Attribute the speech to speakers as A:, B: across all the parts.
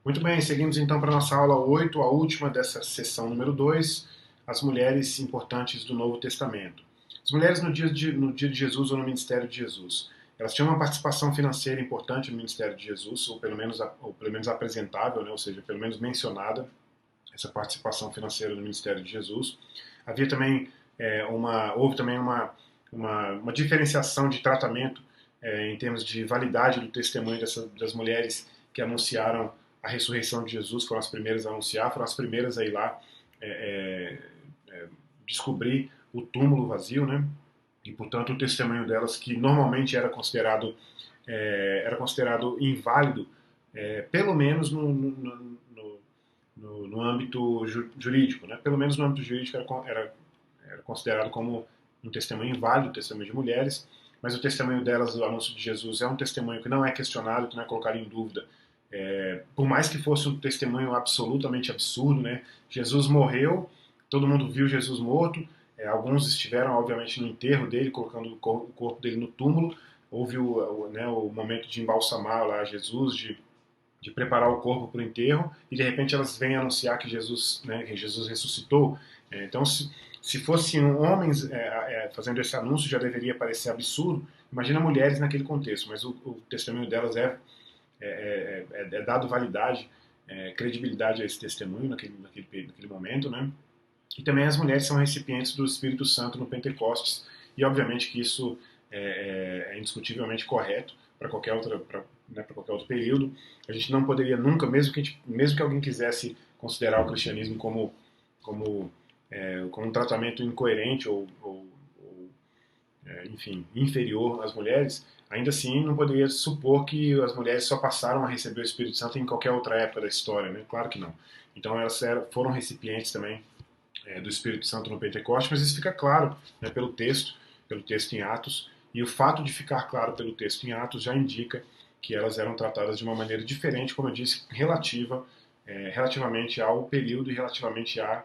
A: Muito bem, seguimos então para a nossa aula 8, a última dessa sessão número 2, as mulheres importantes do Novo Testamento. As mulheres no dia de Jesus ou no ministério de Jesus, elas tinham uma participação financeira importante no ministério de Jesus, ou pelo menos apresentável, né? Ou seja, pelo menos mencionada, essa participação financeira no ministério de Jesus. Havia também houve também uma diferenciação de tratamento em termos de validade do testemunho das mulheres que anunciaram a ressurreição de Jesus, foram as primeiras a anunciar, foram as primeiras a ir lá é, descobrir o túmulo vazio, né? E portanto o testemunho delas, que normalmente era considerado inválido, pelo menos no âmbito jurídico, né? Pelo menos no âmbito jurídico era considerado como um testemunho inválido, o testemunho de mulheres, mas o testemunho delas do anúncio de Jesus é um testemunho que não é questionado, que não é colocado em dúvida. Por mais que fosse um testemunho absolutamente absurdo, né? Jesus morreu, todo mundo viu Jesus morto, alguns estiveram, obviamente, no enterro dele, colocando o corpo dele no túmulo, houve o momento de embalsamar lá Jesus, de preparar o corpo para o enterro, e de repente elas vêm anunciar que Jesus ressuscitou. Então, se fossem homens fazendo esse anúncio, já deveria parecer absurdo. Imagina mulheres naquele contexto, mas o testemunho delas é dado validade, credibilidade a esse testemunho naquele momento, né? E também as mulheres são recipientes do Espírito Santo no Pentecostes, e obviamente que isso é indiscutivelmente correto para qualquer para qualquer outro período. A gente não poderia nunca, mesmo que alguém quisesse considerar o cristianismo como um tratamento incoerente ou enfim, inferior às mulheres, ainda assim não poderia supor que as mulheres só passaram a receber o Espírito Santo em qualquer outra época da história, né? Claro que não. Então elas foram recipientes também do Espírito Santo no Pentecostes, mas isso fica claro, né, pelo texto em Atos, e o fato de ficar claro pelo texto em Atos já indica que elas eram tratadas de uma maneira diferente, como eu disse, relativamente ao período e relativamente à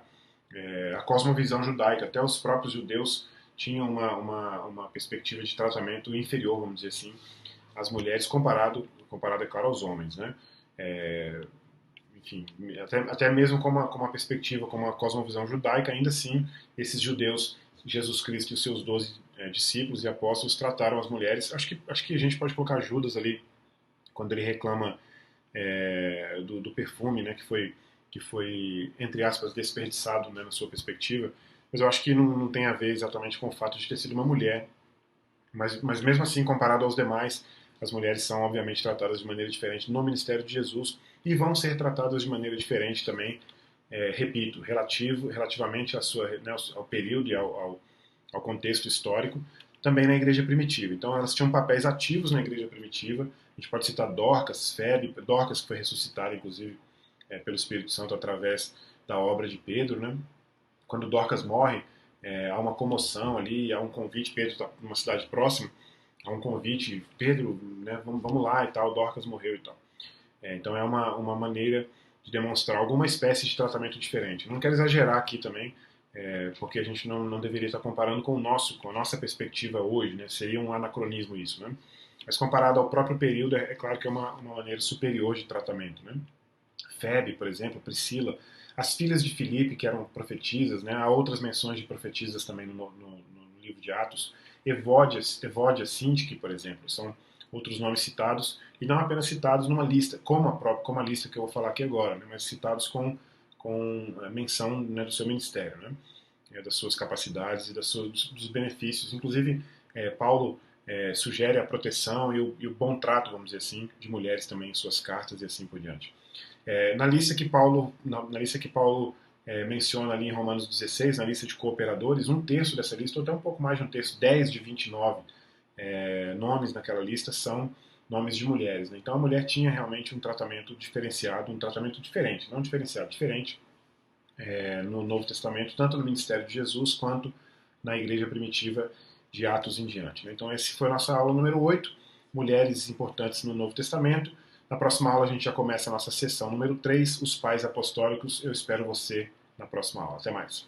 A: cosmovisão judaica. Até os próprios judeus tinham uma perspectiva de tratamento inferior, vamos dizer assim, às mulheres comparado é claro, aos homens, né? É, Enfim, até mesmo com uma perspectiva, com uma cosmovisão judaica, ainda assim, esses judeus, Jesus Cristo e os seus 12 discípulos e apóstolos trataram as mulheres. Acho que a gente pode colocar Judas ali, quando ele reclama do perfume, né, que foi, entre aspas, desperdiçado, né, na sua perspectiva. Mas eu acho que não tem a ver exatamente com o fato de ter sido uma mulher. Mas mesmo assim, comparado aos demais, as mulheres são obviamente tratadas de maneira diferente no ministério de Jesus e vão ser tratadas de maneira diferente também, repito, relativamente ao período e ao contexto histórico, também na igreja primitiva. Então elas tinham papéis ativos na igreja primitiva. A gente pode citar Dorcas, Febe, Dorcas que foi ressuscitada inclusive pelo Espírito Santo através da obra de Pedro, né? Quando Dorcas morre, há uma comoção ali, há um convite, Pedro está numa cidade próxima, há um convite, Pedro, né, vamos lá e tal, Dorcas morreu e tal. Então é uma maneira de demonstrar alguma espécie de tratamento diferente. Não quero exagerar aqui também, porque a gente não deveria estar comparando com a nossa perspectiva hoje, né? Seria um anacronismo isso, né? Mas comparado ao próprio período, é claro que é uma maneira superior de tratamento, né? Febe, por exemplo, Priscila, as filhas de Filipe, que eram profetisas, né? Há outras menções de profetisas também no livro de Atos. Evódia, Sintique, por exemplo, são outros nomes citados, e não apenas citados numa lista, como a lista que eu vou falar aqui agora, né? Mas citados com a menção, né, do seu ministério, né? Das suas capacidades e dos benefícios. Inclusive, Paulo sugere a proteção e o bom trato, vamos dizer assim, de mulheres também em suas cartas e assim por diante. Na lista que Paulo menciona ali em Romanos 16, na lista de cooperadores, um terço dessa lista, ou até um pouco mais de um terço, 10 de 29 nomes naquela lista são nomes de mulheres. Né? Então a mulher tinha realmente um tratamento diferenciado, um tratamento diferente, não diferenciado, diferente no Novo Testamento, tanto no ministério de Jesus quanto na igreja primitiva de Atos em diante. Né? Então essa foi a nossa aula número 8, mulheres importantes no Novo Testamento. Na próxima aula a gente já começa a nossa sessão número 3, os pais apostólicos. Eu espero você na próxima aula. Até mais.